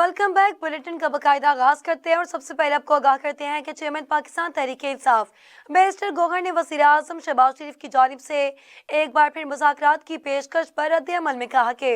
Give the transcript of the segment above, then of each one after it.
Welcome back. Bulletin का बाकायदा आगाज करते हैं और सबसे पहले आपको आगाह करते हैं कि चेयरमैन पाकिस्तान तहरीक-ए-इंसाफ बैरिस्टर गौहर ने वज़ीर-ए-आज़म शहबाज शरीफ की जानिब से एक बार फिर मुज़ाकरात की पेशकश पर रद्द-ए-अमल में कहा कि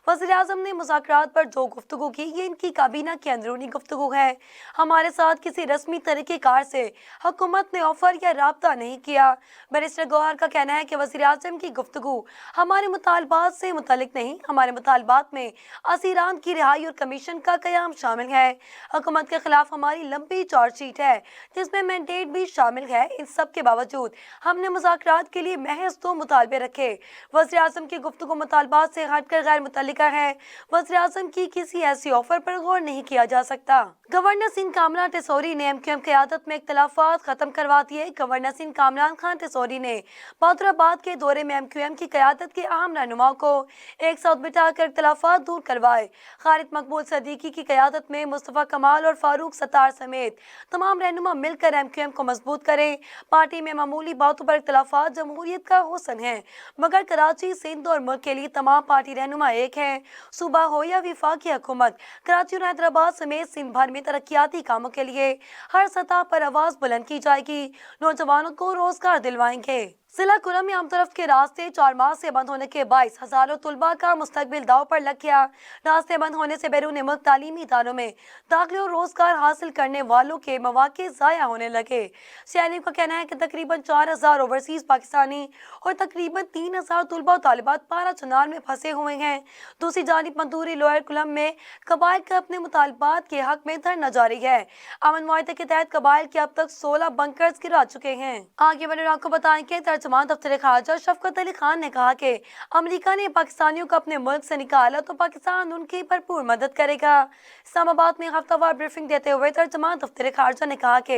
वज़ीर-ए-आज़म ने मुज़ाकरात पर जो गुफ्तगू की ये इनकी काबीना की अंदरूनी गुफ्तगू है। हमारे साथ किसी रस्मी तरीक़ेकार से हुकूमत ने ऑफर या राब्ता नहीं किया। बैरिस्टर गौहर का कहना है कि वज़ीर-ए-आज़म की गुफ्तगू हमारे मुतालबात से मुतल्लिक नहीं, हमारे मुतालबात में असीरान की रिहाई और कमीशन का कयाम शामिल है। हुकूमत के खिलाफ हमारी लंबी चार्जशीट है जिसमें मैंडेट भी शामिल है। इन सब के बावजूद हमने मुज़ाकरात के लिए महज 2 मुतालबे रखे। वज़ीर आज़म की गुफ्तगू मुतालबात से हटकर गैर मुतल्लिका है। वज़ीर आज़म की किसी ऐसी ऑफर पर गौर नहीं किया जा सकता। गवर्नर सिंध कामरान टेसोरी ने एमक्यूएम क़यादत में इख्तिलाफात खत्म करवा दिए। गवर्नर सिंध कामरान खान टेसोरी ने बहादुराबाद के दौरे में एमक्यूएम की क़यादत के अहम रहनुमाओं को एक साथ बिठाकर इख्तिलाफात दूर करवाए। खालिद मकबूल सदीकी की क़यादत में मुस्तफ़ा कमाल और फारूक सत्तार समेत तमाम रहनुमा मिलकर एमक्यूएम को मजबूत करें। पार्टी में मामूली बातों पर इख्तिलाफात जमहूरियत का हुस्न है, मगर कराची, सिंध और मुल्क के लिए तमाम पार्टी रहनुमा एक हैं। सूबा हो या वफाकी हुकूमत, कराची और हैदराबाद समेत सिंध भर में तरक्याती कामों के लिए हर सतह पर आवाज़ बुलंद की जाएगी। नौजवानों को रोजगार दिलवाएंगे। जिला कुरम में आम तरफ के रास्ते 4 माह से बंद होने के बाईस हजारों तुलबा का मुस्तकबिल दाव पर लग गया। रास्ते बंद होने से बैरून मुल्क तालीमी इदारों में दाखिले और रोजगार हासिल करने वालों के मौके ज़ाया होने लगे। सीआईएम का कहना है कि तकरीबन 4000 ओवरसीज पाकिस्तानी और तकरीबन 3000 तुलबा और तालिबात पारा चनार में फंसे हुए हैं। दूसरी जानिब मंदूरी लोअर कुलम में कबाइल के अपने मुतालबात के हक में धरना जारी है। अमन मुआहदे के तहत कबाइल के अब तक 16 बंकर्स गिरा चुके हैं। आगे बढ़े आपको बताएं कि तर्जुमान दफ्तर खारजा शफकत अली खान ने कहा कि अमेरिका ने पाकिस्तानियों को अपने मुल्क से निकाला तो पाकिस्तान उनकी भरपूर मदद करेगा। इस्लामाबाद में हफ्तावार ब्रीफिंग देते हुए तर्जुमान दफ्तर खारजा ने कहा कि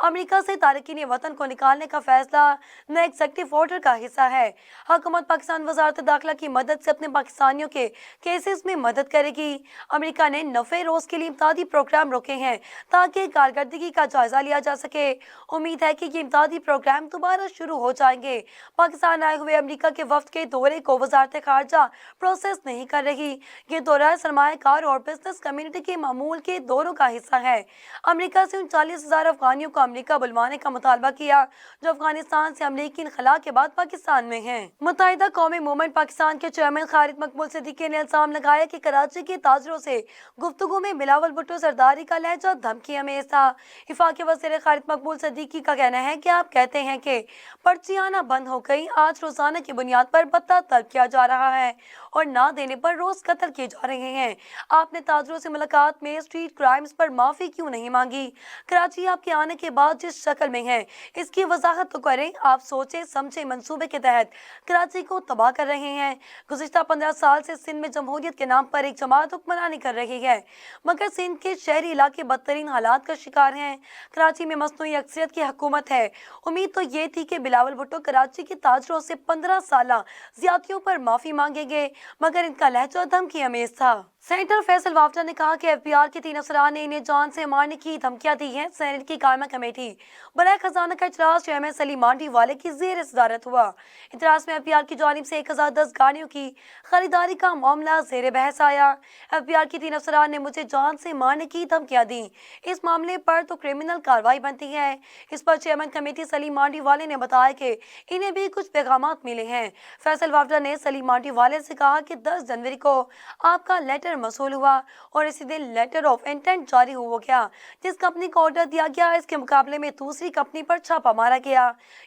अमेरिका से तारकीन वतन को निकालने का फैसला नए एग्जीक्यूटिव ऑर्डर का हिस्सा है। हुकूमत पाकिस्तान वजारत दाखिला की मदद से अपने पाकिस्तानियों के केसेस में मदद करेगी। अमेरिका ने 90 रोज के लिए इमदादी प्रोग्राम रोके हैं ताकि कारकर्दगी का जायजा लिया जा सके। उम्मीद है कि ये इमदादी प्रोग्राम दोबारा शुरू हो जाएंगे। पाकिस्तान आए हुए अमेरिका के वफ्द के दौरे को वजारत खारजा प्रोसेस नहीं कर रही। ये दौरा सरमायाकार और बिजनेस कम्युनिटी के मामूल के दौरों का हिस्सा है। अमेरिका से 39,000 अफगानियों को अमेरिका बुलवाने का मुतालबा किया जो अफगानिस्तान से अमेरिकी इनखला के बाद पाकिस्तान में हैं। मुत्तहिदा कौमी मूवमेंट पाकिस्तान के चेयरमैन खालिद मकबूल सिद्दीकी ने इल्जाम लगाया कि कराची के ताजरों से गुफ्तगू में बिलावल भुट्टो सरदारी का लहजा धमकी अमेज था। वफाकी वज़ीर खालिद मकबूल सिद्दीकी का कहना है कि आप कहते हैं कि पर्ची आना बंद हो गई, आज रोजाना की बुनियाद पर भत्ता तलब किया जा रहा है और ना देने पर रोज कत्ल किए जा रहे हैं। आपने ताजरों से मुलाकात में स्ट्रीट क्राइम्स पर माफी क्यों नहीं मांगी? कराची आपके आने के बाद जिस शक्ल में है इसकी वजाहत तो करें। आप सोचे समझे मंसूबे के तहत कराची को तबाह कर रहे हैं। गुज़िश्ता 15 साल से सिंध में जमहूरियत के नाम पर एक जमात हुक्मरानी कर रही है, मगर सिंध के शहरी इलाके बदतरीन हालात का शिकार हैं। कराची में मसनूई अक्सरियत की हुकूमत है। उम्मीद तो ये थी कि बिलावल भुट्टो कराची के ताजरों से 15 साला ज्यादतियों पर माफी मांगेंगे, मगर इनका लहजा धमकी अमेज था। सेनेटर फैसल वाफ्टा ने कहा कि एफबीआर के 3 अफसरान ने इन्हें जान से मारने की धमकियां दी हैं। सेनेट की कायमा कमेटी बराए खजाना का इजलास चेयरमैन सलीम मांडी वाले की ज़ेर सदारत हुआ। इजलास में एफबीआर की जानिब से 1010 गाड़ियों की खरीदारी का मामला ज़ेर बहस आया। एफबीआर के 3 अफसरान ने मुझे जान से मारने की धमकियां दी। इस मामले पर तो क्रिमिनल कार्रवाई बनती है। इस पर चेयरमैन कमेटी सलीम मांडी वाले ने बताया कि इन्हें भी कुछ पैगामात मिले हैं। फैसल वाफ्टा ने सलीम मांडी वाले से कहा कि 10 जनवरी को आपका लेटर मसूल हुआ और इसी दिन लेटर ऑफ इंटेंट जारी हो गया जिस कंपनी को ऑर्डर दिया गया। इसके मुकाबले में दूसरी कंपनी पर छापा मारा गया।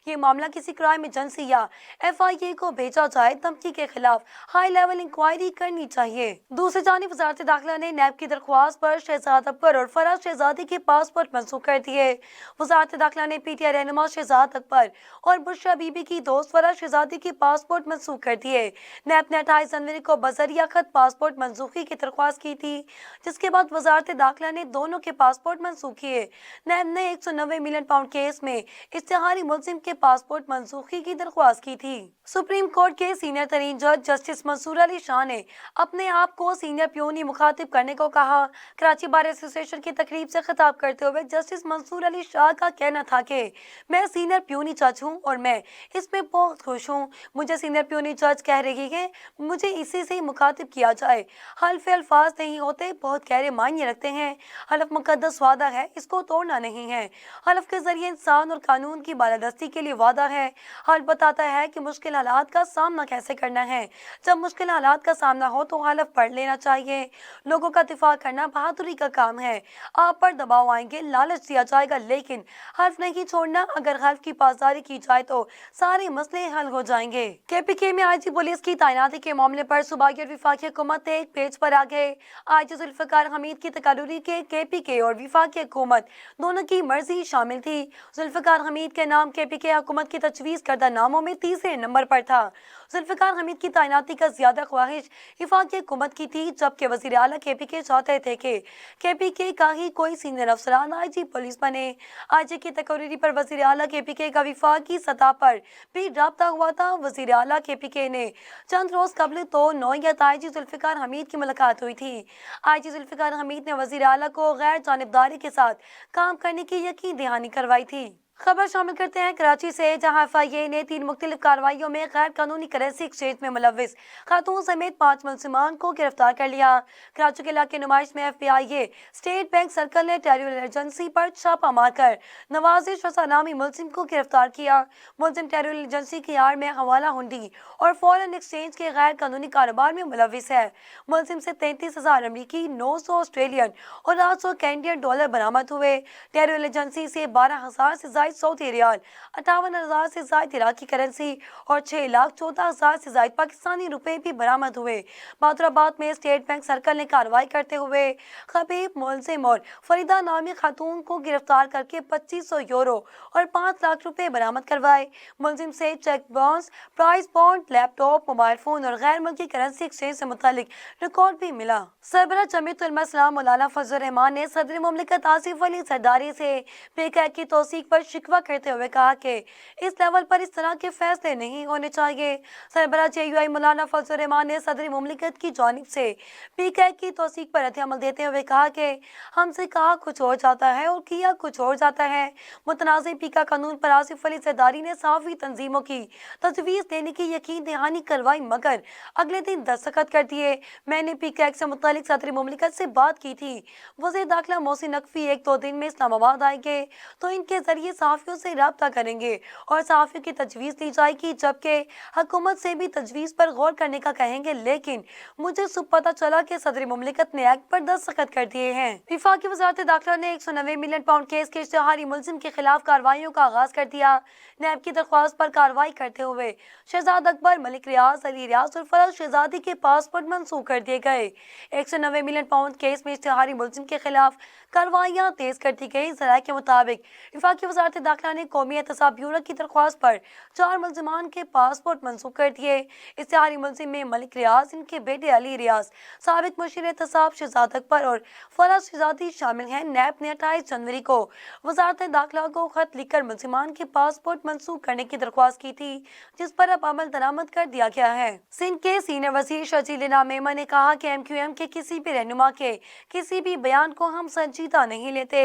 ये मामला किसी क्राइम एजेंसी या एफआईए को भेजा जाए। धमकी के खिलाफ हाई लेवल इंक्वायरी करनी चाहिए। दूसरी जानिब वजारत दाखिला ने नैब की दरख्वास्त पर शहजाद अकबर और फराज शहजादी के पासपोर्ट मंसूख कर दिए। वजारत दाखिला ने पीटीआई रहनुमा शहजाद अकबर और बुशरा बीबी की दोस्त फराज शहजादी के पासपोर्ट मंसूख कर दिए। नैब ने 28 जनवरी को बजरिया खत पासपोर्ट मंसूखी की दरख्वास्त की थी, जिसके बाद वजारत दाखिला ने दोनों के पासपोर्ट मंसूख किए। नैब ने 190 मिलियन पाउंड केस में इश्तिहारी मुलजिम के पासपोर्ट मंसूखी की दरख्वास्त की थी। सुप्रीम कोर्ट के सीनियर तरीन जज जस्टिस मंसूर अली शाह ने अपने आप को सीनियर प्यूनी मुखातिब करने को कहा। कराची बार एसोसिएशन की तकरीब से खिताब करते हुए जस्टिस मंसूर अली शाह का कहना था कि मैं सीनियर प्यूनी जज हूँ और मैं इसमें बहुत खुश हूँ। मुझे सीनियर प्यूनी जज कह रही है, मुझे इसी से मुखातिब किया जाए। हल हल्फे अल्फाज नहीं होते, बहुत गहरे मायने रखते हैं। हलफ मुकद्दस वादा है, इसको तोड़ना नहीं है। हलफ के जरिए इंसान और कानून की बालादस्ती के लिए वादा है। हलफ बताता है कि मुश्किल हालात का सामना कैसे करना है। जब मुश्किल हालात का सामना हो तो हलफ पढ़ लेना चाहिए। लोगों का दिफा करना बहादुरी का काम है। आप पर दबाव आएंगे, लालच दिया जाएगा, लेकिन हल्फ नहीं छोड़ना। अगर हल्फ की पासदारी की जाए तो सारे मसले हल हो जाएंगे। केपीके में आईजी पुलिस की तैनाती के मामले पर सूबाई और विफाकी हुकूमत एक पेज पर आ गए। आईजी जुल्फिकार हमीद की तकर्री के केपीके और विफाकी हुकूमत दोनों की मर्जी शामिल थी। जुल्फिकार हमीद के नाम केपीके हुकूमत की तजवीज़ करदा नामों में तीसरे नंबर पर था। जुल्फिकार हमीद की तैनाती का ज्यादा ख्वाहिश विफाकी हुकूमत की थी, जबकि वज़ीर आला केपीके चाहते थे कि केपीके का ही कोई सीनियर अफसरान आईजी पुलिस बने। आईजी की तकर्री पर वज़ीर आला केपीके का विफाकी सतह पर भी राब्ता हुआ था। वज़ीर आला केपीके ने चंद रोज कबल तो नौयत आईजी जुल्फिकार हमीद की मुलाकात हुई थी। आईजी जुल्फिकार हमीद ने वज़ीर आला को गैर जानिबदारी के साथ काम करने की यकीन दहानी करवाई थी। खबर शामिल करते हैं कराची से, जहां एफआईए ने 3 मुख्तलिफ कार्रवाइयों में गैर कानूनी करेंसी एक्सचेंज में मुलव्विस खातून समेत 5 मुलजिमान को गिरफ्तार कर लिया। कराची के इलाके नुमाइश में एफआईए स्टेट बैंक सर्कल ने टेरर एजेंसी पर छापा मारकर नवाजिश रसा नामी मुलजिम को गिरफ्तार किया। मुलजिम टेरर एजेंसी की आड़ में हवाला हुंडी और फॉरेन एक्सचेंज के गैर कानूनी कारोबार में मुलव्विस है। मुलजिम से 33,000 अमरीकी, 900 ऑस्ट्रेलियन और 800 कैनेडियन डॉलर बरामद हुए। टेरर एजेंसी से 12,000 से ज्यादा सऊदी रियाल, 58,000 से ज्यादा इराकी करेंसी और 6,14,000 से ज्यादा पाकिस्तानी रुपए भी बरामद हुए। बहादुराबाद में स्टेट बैंक सर्कल ने कार्रवाई करते हुए खबीब मुलजिम और फरीदा नामी खातून को गिरफ्तार करके 2500 यूरो और 5 लाख रुपए बरामद करवाए। मुलजिम से cheque bounce, price bond, laptop, mobile phone और गैर मुल्की करेंसी एक्सचेंज से मुतालिक रिकॉर्ड भी मिला। सरबराह जमीयत उलमा इस्लाम मौलाना फजल रहमान ने सदर मुमलिकत आसिफ अली जरदारी से बेकायदगी की तौसीक पर शिकवा करते हुए कहा कि इस लेवल पर इस तरह के फैसले नहीं होने चाहिए। सरबराह जेयूआई मौलाना फजल रहमान ने सदर मुमलिकत की जानिब से बेकायदगी की तौसीक पर रद्द अमल देते हुए कहा कि हमसे कहा कुछ और जाता है और किया कुछ और जाता है। मुतनाज़ पीका कानून पर आसिफ अली जरदारी ने साफी तंजीमों की तजवीज़ देने की यकीन दहानी करवाई, मगर अगले दिन दस्तखत कर दिए। मैंने पीका से मुतालिक सदर मुमलिकत से बात की थी। वज़ीर दाखिला मोहसिन नकवी 1-2 दिन में इस्लामाबाद आएंगे तो इनके जरिए सहाफ़ियों से राब्ता करेंगे और सहाफ़ियों की तजवीज़ दी जाएगी, जबकि हुकूमत से भी तजवीज़ पर गौर करने का कहेंगे। लेकिन मुझे सुबह पता चला कि सदर मुमलिकत ने एक्ट पर दस्तखत कर दिए हैं। विफाकी वज़ारत दाखिला ने 190 मिलियन पाउंड केस के इश्तिहारी मुलजिम के खिलाफ कार्रवाइयों का आगाज कर दिया। नैब की दरख्वास्त पर कार्रवाई करते हुए शहजाद अकबर, मलिक रियाज, अली रियाज और फराज शहजादी के पासपोर्ट मंसूख कर दिए गए। 190 मिलियन पाउंड केस में इश्तिहारी मुलजिम के खिलाफ कार्रवाइयाँ तेज कर दी गई। ज़राए के मुताबिक विफाकी वज़ारत दाखिला ने कौमी एहतसाब ब्यूरो की दरख्वास्त पर 4 मुलजिमान के पासपोर्ट मंसूख कर दिए। इश्तिहारी मुलजिम में मलिक रियाज, इनके बेटे अली रियाज, साबिक मुशीर एहतसाब शहजाद अकबर और फराज शहजादी शामिल हैं। नैब ने 28 जनवरी को वज़ारत दाखिला को खत लिखकर मुलजिमान के पासपोर्ट मंसूख करने की दरख्वास्त की थी, जिस पर अब अमल दरामद कर दिया गया है। सिंध के सीनियर वज़ीर शर्जील इनाम मेमन ने कहा कि MQM के किसी भी रहनुमा के किसी भी बयान को हम संजीदा नहीं लेते।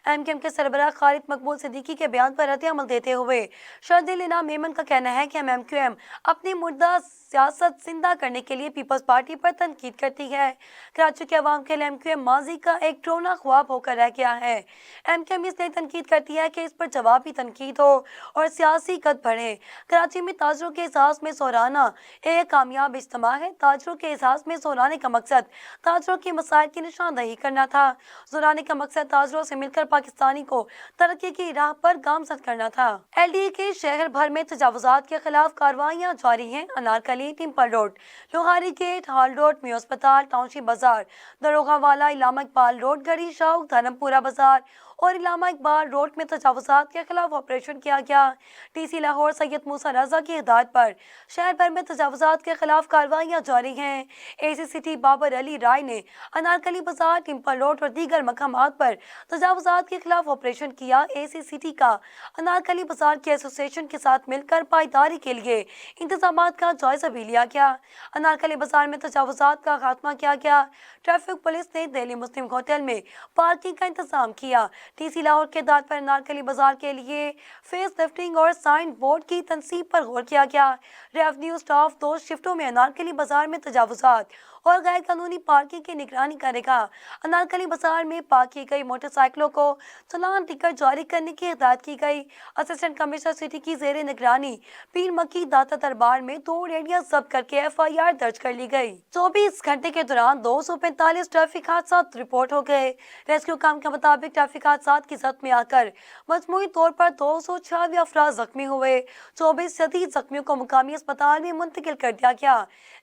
MQM के सरबराह खालिद मकबूल सिद्दीकी के बयान पर रद्द अमल देते हुए शर्जील इनाम मेमन का कहना है कि MQM अपनी मुर्दा सियासत जिंदा करने के लिए पीपल्स पार्टी पर तनकीद करती है। कराची के अवाम के लिए MQM माजी का एक ड्रोना ख्वाब होकर रह गया है। MQM इसलिए तनकीद करती है कि इस पर जवाबी तनकीद हो और सियासी कद बढ़े। कराची में ताजरों के एहसास में सोहराना एक कामयाब इज्तिमा है। ताजरों के एहसास में सोहराने का मकसद ताजरों के मसाइल की निशानदही करना था। सोहराने का मकसद ताजरों से मिलकर पाकिस्तानी को तरक्की की राह पर गामजद करना था। LDA के शहर भर में तजावुजात के खिलाफ कार्रवाइयाँ जारी हैं। अनारकली, टिम्पल रोड, लोहारी गेट, हाल रोड, मियां अस्पताल, टाउनशिप बाजार, दरोगा वाला, इलामा इकबाल रोड, गढ़ी शाह, धर्मपुरा बाजार और इलामा इकबाल रोड में तजावुजात के खिलाफ ऑपरेशन किया गया। DC लाहौर सैयद मूसा रजा की हिदायत पर शहर भर में तजावुजात के खिलाफ कार्रवाइयाँ जारी हैं। ACCT बाबर अली राय ने अनारकली बाजार, टिम्पल रोड और दीगर मकामात पर तजावुजात के खिलाफ ऑपरेशन किया। ACCT का अनारकली बाजार के एसोसिएशन के साथ मिलकर पायदारी के लिए इंतजामात का जायजा भी लिया गया। अनारकली बाजार में तजावुजात का खात्मा किया गया। ट्रैफिक पुलिस ने दिल्ली मुस्लिम होटल में पार्किंग का इंतजाम किया। DC लाहौर के दाद पर अनारकली बाजार के लिए फेस लिफ्टिंग और साइन बोर्ड की तनसीब पर गौर किया गया। रेवेन्यू स्टाफ 2 शिफ्टों में अनारकली बाजार में तजावुजात और गैर कानूनी पार्किंग की निगरानी करेगा। अनारकली बाजार में पार्क की गई मोटरसाइकिलों को चालान टिकट जारी करने की हिदायत की गई। असिस्टेंट कमिश्नर सिटी की जेर निगरानी पीर मक्की दाता दरबार में 2 रेडियां जब्त करके FIR दर्ज कर ली गई। 24 घंटे के दौरान 245 ट्रैफिक हादसा रिपोर्ट हो गए। रेस्क्यू काम के मुताबिक ट्रैफिक हादसा की जद में आकर मजमूई तौर पर 296 अफराद जख्मी हुए। 24 जदीद जख्मियों को मुकामी अस्पताल में मुंतकिल कर दिया गया।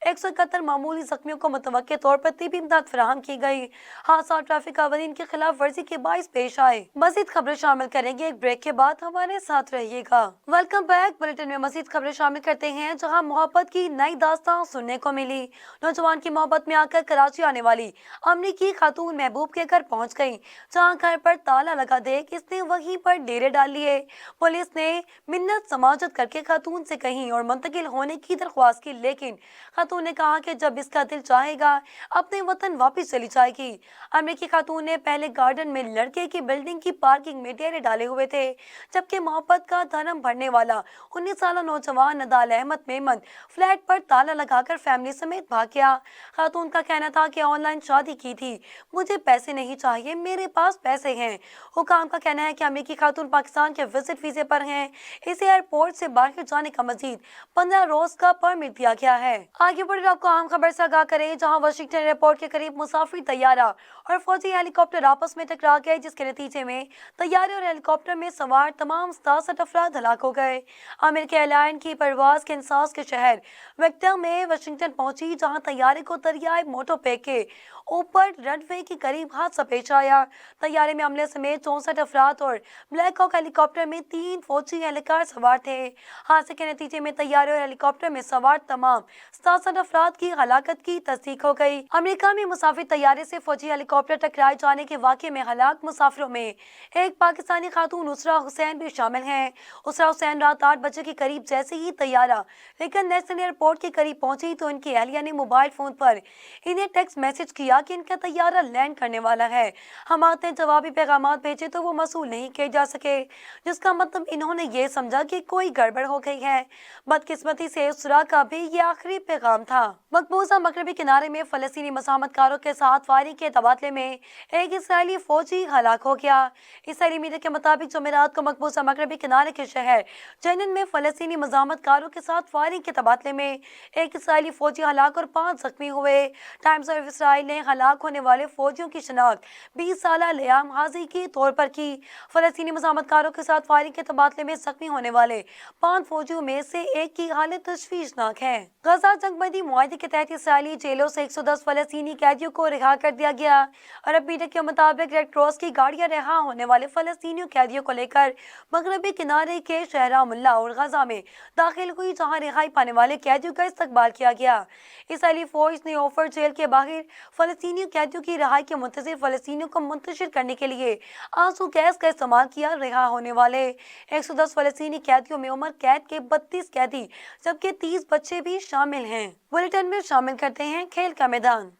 171 मामूली जख्मियों को मुतवक्के तौर पर तिब्बी इमदाद फराहम की गई। हादसा ट्रैफिक कानून की खिलाफ वर्जी के बाइस पेश आए। मजीद खबरें शामिल करेंगे एक ब्रेक के बाद, हमारे साथ रहिएगा। Welcome back. बुलेटिन में मजीद खबरें शामिल करते हैं, जहां मोहब्बत की नई दास्तान सुनने को मिली। नौजवान की मोहब्बत में आकर कराची आने वाली अमरीकी खातून महबूब के घर पहुंच गई, जहां घर पर ताला लगा देख इसने वहीं पर डेरे डाल लिए। पुलिस ने मिन्नत समाजत करके खातून से कहीं और मुंतकिल होने की दरख्वास्त की, लेकिन खातून ने कहा कि जब इसका दिल चाहेगा अपने वतन वापस चली जाएगी। अमरीकी खातून ने पहले गार्डन में लड़के की बिल्डिंग की पार्किंग में डेरे डाले हुए थे, जबकि मोहब्बत का धर्म भरने वाला 19 साल नौजवान नदाल अहमद मेमन फ्लैट पर ताला लगाकर फैमिली समेत भाग गया। खातून का कहना था कि ऑनलाइन शादी की थी, मुझे पैसे नहीं चाहिए, मेरे पास पैसे हैं। हुकाम का कहना है कि अमेरिकी खातून पाकिस्तान के विजिट वीजे पर हैं। इसे एयरपोर्ट से बाहर जाने का मजीद 15 रोज का परमिट दिया गया है। आगे बढ़े आपको अहम खबर से आगाह करें, जहां वाशिंगटन एयरपोर्ट के करीब मुसाफिर तैयारा और फौजी हेलीकॉप्टर आपस में टकरा गए, जिसके नतीजे में तैयारे और हेलीकॉप्टर में सवार तमाम 67 अफराद हलाक हो गए। अमेरिकी एयरलाइन की परवाज कैंसास के शहर विक्टर में वाशिंगटन पहुंची, जहां तैयारे को दरियाए मोटोपे के ऊपर रनवे के करीब हादसा पेश आया। तैयारे में हमले समेत 64 अफराद और ब्लैक हॉक हेलीकॉप्टर में 3 फौजी एहलकार सवार थे। हादसे के नतीजे में तैयारे और हेलीकॉप्टर में सवार तमाम 67 अफराद की हलाकत की तस्दीक हो गई। अमेरिका में मुसाफिर तैयारे से फौजी हेलीकॉप्टर टकराए जाने के वाक़े में हलाक मुसाफिरों में एक पाकिस्तानी खातून उसरा हुसैन भी शामिल हैं। उसरा हुसैन रात 8 बजे के करीब जैसे ही तैयारा लेकिन नेशनल एयरपोर्ट के करीब पहुंची तो इनकी अहलिया ने मोबाइल फोन पर इन्हें टेक्स्ट मैसेज किया कि इनका तैयारा लैंड करने वाला है। हमारे ने जवाबी पैगाम भेजे तो वो मसूल नहीं किए जा सके, जिसका मतलब इन्होंने ये समझा कि कोई गड़बड़ हो गई है। बदकिस्मती से उसरा का भी ये आखिरी पैगाम था। मकबूजा मगरबी किनारे में फलस्तीनी मसामतकारों के साथ फायरिंग के तबादले में एक इसराइली फौजी हलाक हो गया। इसराइली मीडिया के मुताबिक जुमेरात को मकबूजा मगरबी किनारे के शहर जैनन में फलस्तीनी मसामतकारों के साथ फायरिंग के तबादले में एक इसराइली फौजी हलाक और 5 जख्मी हुए। टाइम्स ऑफ इसराइल ने हलाक होने वाले फौजियों की शिनाख्त 20 साला लियाम हाजी के तौर पर की। फलस्तीनी मसामतकारों के साथ फायरिंग के तबादले में जख्मी होने वाले 5 फौजियों में से एक की हालत तशवीशनाक है। गजा जंगबंदी मुआहदे के तहत इसराइली जेलों से 110 फलस्तीनी कैदियों को रिहा कर दिया गया। अरब मीडिया के मुताबिक रेड क्रॉस की गाड़ियां रिहा होने वाले फलस्तीनी कैदियों को लेकर मगरबी किनारे के शहरा मुल्ला और गजा में दाखिल हुई, जहां रिहाई पाने वाले कैदियों का इस्तकबाल किया गया। इसराइली फौज ने ओफर जेल के बाहर फलस्तीनी कैदियों की रिहाई के मुंतज़िर फलस्तीनियों को मुंतशिर करने के लिए आंसू गैस का इस्तेमाल किया। रिहा होने वाले 110 फलस्तीनी कैदियों में उम्र कैद के 32 कैदी जबकि 30 बच्चे भी शामिल हैं। बुलेटिन में शामिल करते हैं खेल का मैदान।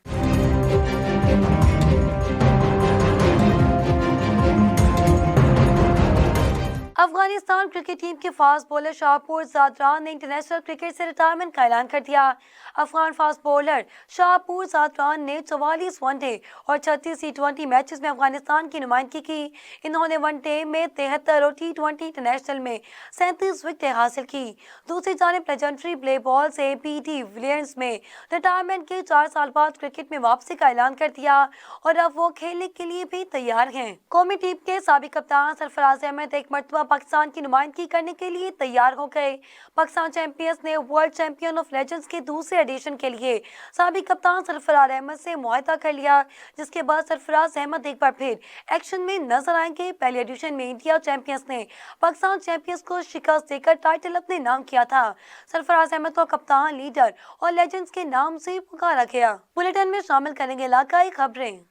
अफगानिस्तान क्रिकेट टीम के फास्ट बॉलर शाहपुर ज़ादरान ने इंटरनेशनल क्रिकेट से रिटायरमेंट का ऐलान कर दिया। अफगान फास्ट बॉलर शाहपुर ज़ादरान ने 44 वनडे और 36 T20 मैचेस में अफगानिस्तान की नुमाइंदगी की। इन्होंने वनडे में 73 और T20 इंटरनेशनल में 37 विकेटें हासिल की। दूसरी जानिब लेजेंडरी प्ले बॉल से पी.डी. विलियम्स में रिटायरमेंट के 4 साल बाद क्रिकेट में वापसी का ऐलान कर दिया और अब वो खेलने के लिए भी तैयार हैं। कौमी टीम के साबिक कप्तान सरफराज अहमद एक मरतबा पाकिस्तान की नुमाइंदगी करने के लिए तैयार हो गए। पाकिस्तान चैंपियंस ने वर्ल्ड चैंपियन ऑफ लेजेंड्स के दूसरे एडिशन के लिए साबिक कप्तान सरफराज अहमद से मुआहदा कर लिया, जिसके बाद सरफराज अहमद एक बार फिर एक्शन में नजर आएंगे। पहले एडिशन में इंडिया चैंपियंस ने पाकिस्तान चैंपियंस को शिकस्त देकर टाइटल अपने नाम किया था। सरफराज अहमद को कप्तान, लीडर और लेजेंड्स के नाम से पुकारा गया। बुलेटिन में शामिल करेंगे इलाकाई खबरें।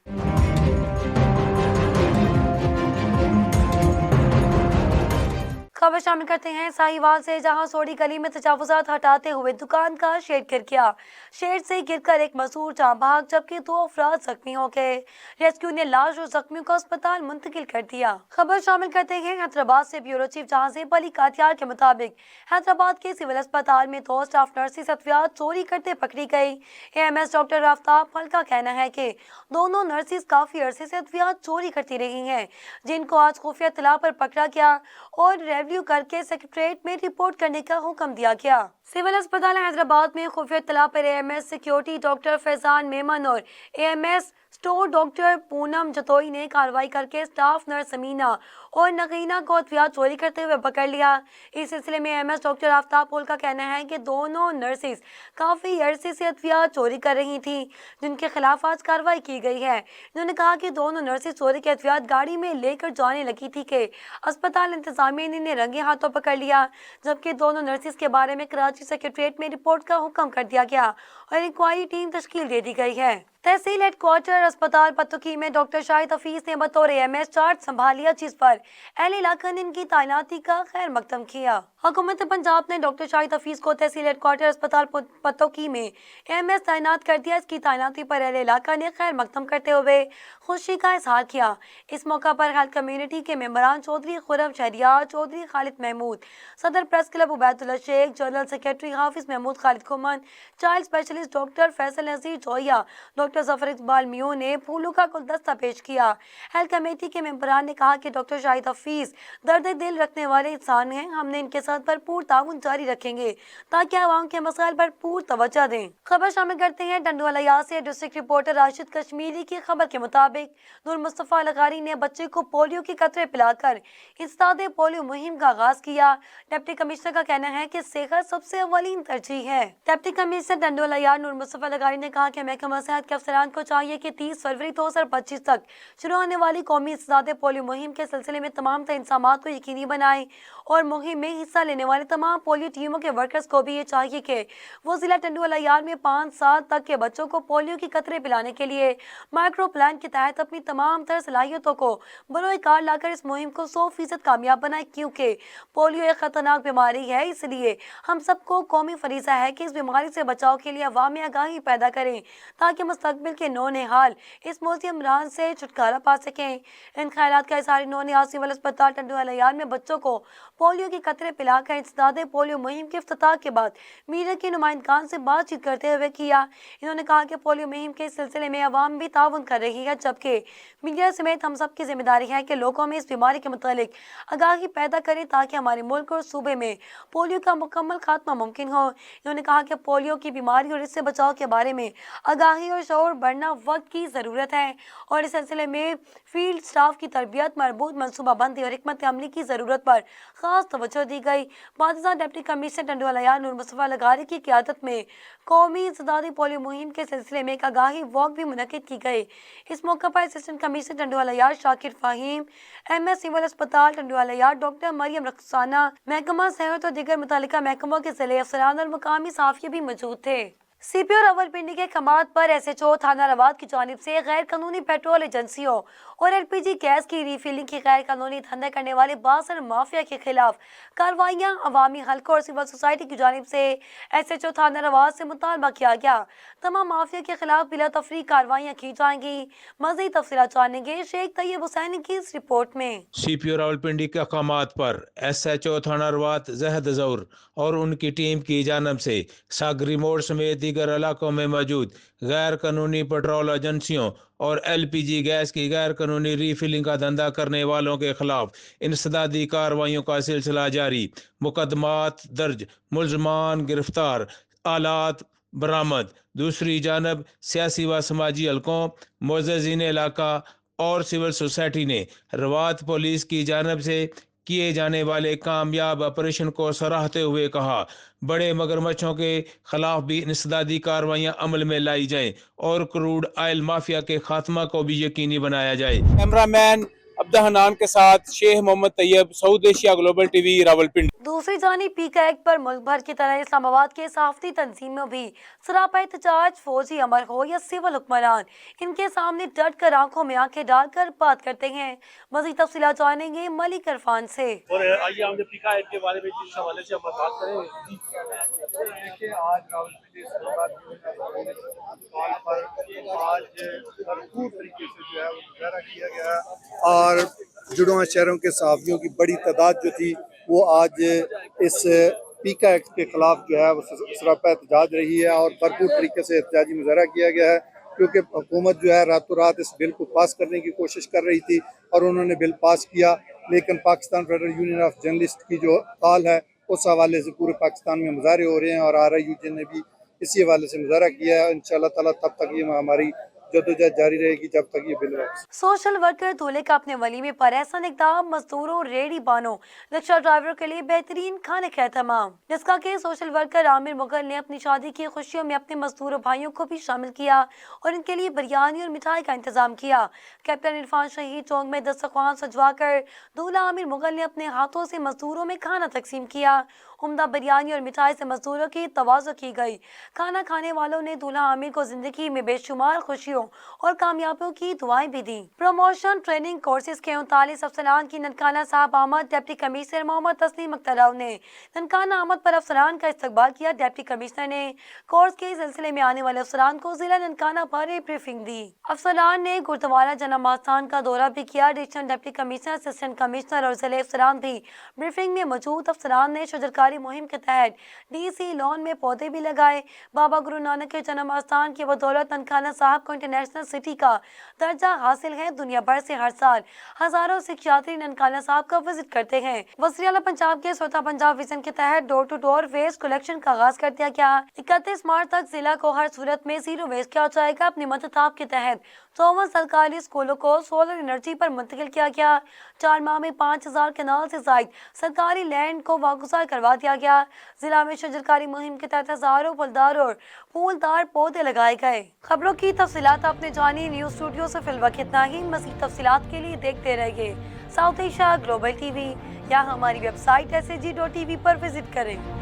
खबर शामिल करते हैं साहिवाल से, जहां सोडी गली में तजावुजात हटाते हुए दुकान का शेड गिर गया। शेड से गिरकर एक मजदूर जाँ भाग, जबकि 2 अफराद जख्मी हो गए। रेस्क्यू ने लाश और जख्मियों को अस्पताल मुंतकिल कर दिया। खबर शामिल करते हैं हैदराबाद से। ब्यूरो चीफ जहांजेब अली कातियार के मुताबिक हैदराबाद के सिविल अस्पताल में 2 स्टाफ नर्सेस अद्वियात चोरी करते पकड़ी गई। AMS डॉक्टर आफ्ताब फल का कहना है कि दोनों नर्सेस काफी अरसे से अद्वियात चोरी करती रही हैं, जिनको आज खुफिया इत्तला पर पकड़ा गया और रिव्यू करके सेक्रेटरीट में रिपोर्ट करने का हुक्म दिया गया। सिविल अस्पताल हैदराबाद में खुफिया इत्तला पर AMS security doctor Faizan Memon और AMS store doctor Poonam Jatoi ने कार्रवाई करके स्टाफ नर्स अमीना और नगीना को अद्वियात चोरी करते हुए पकड़ लिया। इस सिलसिले में AMS डॉक्टर आफ्ताब फल का कहना है कि दोनों नर्सेस काफी अरसे से अद्वियात चोरी कर रही थी, जिनके खिलाफ आज कार्रवाई की गई है। उन्होंने कहा कि दोनों नर्सेस चोरी के अद्वियात गाड़ी में लेकर जाने लगी थी कि अस्पताल इंतजामिया ने इन्हें रंगे हाथों पकड़ लिया, जबकि दोनों नर्सेस के बारे में कराची सेक्रेटरीट में रिपोर्ट का हुक्म कर दिया गया और इंक्वायरी टीम तश्कील दे दी गई है। तहसील हेडक्वार्टर अस्पताल पत्तुकी में डॉक्टर शाहिद हफीज ने बतौर AMS चार्ज संभाल लिया, जिस पर अहले इलाका ने इनकी तैनाती का खैर मकदम किया। हुकूमत पंजाब ने डॉक्टर शाहिद हफीज को तहसील हेडक्वार्टर अस्पताल पत्तुकी में AMS तैनात कर दिया। इसकी तैनाती पर अहले इलाका ने खैर मकदम करते हुए खुशी का इजहार किया। इस मौका पर हेल्थ कम्युनिटी के मेंबरान चौधरी खुरम शहरियार, चौधरी खालिद महमूद, सदर press club Ubaidullah Sheikh, general secretary Hafiz Mahmood Khalid Khuman, child specialist doctor Faisal Nazir Joya, doctor Zafar Iqbal Mayo ने फूलों का गुलदस्ता पेश किया। हेल्थ कमेटी के मेंबरान ने कहा कि डॉक्टर शाहिद हफीज दर्द दिल रखने वाले इंसान हैं। हमने इनके साथ भरपूर ताउन जारी रखेंगे ताकि आवाम के मसाइल पर भरपूर तवज्जो दें। खबर शामिल करते हैं डंडवाला से। डिस्ट्रिक्ट रिपोर्टर राशिद कश्मीरी की खबर के मुताबिक नूर मुस्तफा लगारी ने बच्चे को पोलियो के कतरे पिलाकर इंसदादे पोलियो मुहिम का आगाज किया। डिप्टी कमिश्नर का कहना है कि सेहत सबसे अवलीन तरजीह है। डिप्टी कमिश्नर डंडवाला नूर मुस्तफा लगारी ने कहा कि महकमा सेहत के अफसरान को चाहिए कि 30 फरवरी 2025 तक शुरू होने वाली कौमी इंसदादे पोलियो मुहिम के सिलसिले में तमाम इंतजाम को यकीनी बनाएं और मुहिम में हिस्सा लेने वाले तमाम पोलियो टीमों के वर्कर्स को भी ये चाहिए कि वो जिला टंडवाला में 5 साल तक के बच्चों को पोलियो की कतरे पिलाने के लिए माइक्रो प्लान के तहत अपनी तमाम तरह सलाहियतों को बरोए कार लाकर इस मुहिम को 100% कामयाब बनाए, क्योंकि पोलियो एक खतरनाक बीमारी है। इसलिए हम सबको कौमी फरीजा है कि इस बीमारी से बचाव के लिए अवाम में आगाही पैदा करें ताकि मुस्तकबिल के नौनिहाल इस मौती अमरान से छुटकारा पा सकें। इन ख्यालात का इज़हार नौनिहाल सिविल अस्पताल टंडवाला में बच्चों को पोलियो के कतरे पिलाकर इंसदादे पोलियो मुहिम के इफ्तिताह के बाद मीडिया के नुमाइंदगान से बातचीत करते हुए किया। इन्होंने कहा कि पोलियो मुहिम के सिलसिले में अवाम भी ताउन कर रही है, जबकि मीडिया समेत हम सब की जिम्मेदारी है कि लोगों में इस बीमारी के मुतालिक आगाही पैदा करें ताकि हमारे मुल्क और सूबे में पोलियो का मुकम्मल खात्मा मुमकिन हो। इन्होंने कहा कि पोलियो की बीमारी और इससे बचाव के बारे में आगाही और शऊर बढ़ना वक्त की ज़रूरत है और इस सिलसिले में फील्ड स्टाफ की तरबियत, मरबूत मनसूबाबंदी और हिकमत अमली की ज़रूरत पर खास तवज्जो दी गई। बादशाह डिप्टी कमिश्नर टंडवाला नूर मुस्तफा लगारी की क़यादत में कौमी इंसदादी पोलियो मुहिम के सिलसिले में एक आगाही वॉक भी मुनक्किद की गई। इस मौके पर assistant commissioner Tandwala Shakir Faheem, MS civil अस्पताल टंडवाला डॉक्टर मरियम रखसाना, महकमा सेहत और दीगर मुतल्लिका महकमों के ज़िले अफसरान और मुकामी साफिया भी मौजूद थे। CPO रावलपिंडी के खमात पर SHO थाना रवात की जानिब से गैर कानूनी पेट्रोल एजेंसियों और LPG गैस की रीफिलिंग की गैर कानूनी धंधा करने वाले 62 माफिया के खिलाफ कार्रवाइयाँ अवामी हल्कों और सिविल सोसाइटी की जानिब से SHO थाना रवात से मुतालबा किया गया। तमाम माफिया के खिलाफ बिला तफरीक कार्रवाइयाँ की जाएंगी। मज़ीद तफसीलात जानेंगे शेख तैयब हुसैन की इस रिपोर्ट में। CPO रावलपिंडी के अहकामात पर SHO थाना रवात जहद ज़ौर और उनकी टीम की जानिब से सागरी मोड़ समेत दीगर इलाकों में मौजूद गैर कानूनी पेट्रोल एजेंसियों और LPG गैस की गैर कानूनी रीफिलिंग का धंधा करने वालों के खिलाफ इंसदादी कार्रवाइयों का सिलसिला जारी। मुकदमात दर्ज, मुलजमान गिरफ्तार, आलात बरामद। दूसरी जानब सियासी व समाजी हलकों, मुअज़्ज़िज़ीन इलाका और सिविल सोसाइटी ने रवात पुलिस की जानिब से किए जाने वाले कामयाब ऑपरेशन को सराहते हुए कहा, बड़े मगरमच्छों के खिलाफ भी इंसदादी कार्रवाइयाँ अमल में लाई जाएं और क्रूड ऑयल माफिया के खात्मा को भी यकीनी बनाया जाए। कैमरामैन अब्दा हनान के साथ Sheikh Mohammad Tayyab, South Asia Global TV, Rawalpindi. दूसरी जानिब पीका एक्ट पर मुल्क भर की तरह इस्लामाबाद के सहाफती तंजीमों भी सरापा एहतजाज, फौजी अमर हो या सिविल हुक्मरान, इनके सामने डट कर आंखों में आंखें डालकर बात करते हैं। मजीद तफसीलात जानेंगे मलिक इरफान से। और आइए हम पीका एक्ट के बारे में जिस हवाले से हम बात करें। देखिए, आज रावलपिंडी पर आज भरपूर तरीके से जो है वो मुजाहरा किया गया और जुड़वा शहरों के सहाफ़ियों की बड़ी तादाद जो थी वो आज इस पीका एक्ट के खिलाफ जो है वो सरापा एहतजाज रही है और भरपूर तरीके से एहतजाजी मुजाहरा किया गया है, क्योंकि हुकूमत जो है रातों रात इस बिल को पास करने की कोशिश कर रही थी और उन्होंने बिल पास किया, लेकिन Pakistan federal union of journalist की जो काल है उस हवाले से पूरे पाकिस्तान में मुजाहरे हो रहे हैं और RIUJ ने भी इसी हवाले से मुजाहरा किया है। इंशाअल्लाह ताला तब तक ये हमारी जद्दोजहद जारी रहेगी जब तक ये बिल वापस। सोशल वर्कर दूल्हे का अपने वलीमे पर एहसन इक़दाम, मजदूरों, रेहड़ी बानों, रिक्शा ड्राइवरों के लिए बेहतरीन खाने का एहतमाम, जिसका कि सोशल वर्कर आमिर मुगल ने अपनी शादी की खुशियों में अपने मजदूरों भाइयों को भी शामिल किया और इनके लिए बिरयानी और मिठाई का इंतजाम किया। कैप्टन इरफान शहीद चौक में दस्तरख्वान सजवाकर दूल्हा आमिर मुगल ने अपने हाथों से मजदूरों में खाना तकसीम किया। उम्दा बिरयानी और मिठाई से मजदूरों की तवाज़ो की गई। खाना खाने वालों ने दूल्हा आमिर को जिंदगी में बेशुमार खुशियों और कामयाबियों की दुआएं भी दी। प्रमोशन ट्रेनिंग कोर्सेज के 39 अफसरान की ननकाना साहब आमद। डिप्टी कमिश्नर मोहम्मद तस्लीम अख्तर ने ननकाना आमद पर अफसरान का इस्तकबाल किया। डिप्टी कमिश्नर ने कोर्स के सिलसिले में आने वाले अफसरान को जिला ननकाना पर एक ब्रीफिंग दी। अफसरान ने गुरुद्वारा जनाब आस्थान का दौरा भी किया। Additional deputy commissioner, assistant commissioner और जिले अफसरान भी ब्रीफिंग में मौजूद। अफसरान ने शजरकारी मुहिम के तहत DC लॉन में पौधे भी लगाए। बाबा गुरु नानक के जन्म स्थान की बदौलत ननकाना साहब को इंटरनेशनल सिटी का दर्जा हासिल है। दुनिया भर से हर साल हजारों सिख यात्री ननकाना साहब का विजिट करते हैं। वज़ीर आला पंजाब के स्वतः पंजाब विजन के तहत door to door waste collection का आगाज कर दिया गया। 31 मार्च तक जिला को हर सूरत में जीरो वेस्ट किया जाएगा। अपनी मदद के तहत 54 सरकारी स्कूलों को सोलर एनर्जी पर मुंतकिल किया गया। 4 माह में 5000 कनाल से जायद सरकारी लैंड को वागुजार करवा दिया गया। जिला में शजरकारी मुहिम के तहत हजारों फलदार और फूलदार पौधे लगाए गए। खबरों की तफसीलात आपने जानी। न्यूज स्टूडियो से फिलवक्त इतना ही। मज़ीद तफसीलात के लिए देखते रहिए साउथ एशिया ग्लोबल TV या हमारी वेबसाइट SAG.TV पर विजिट करें।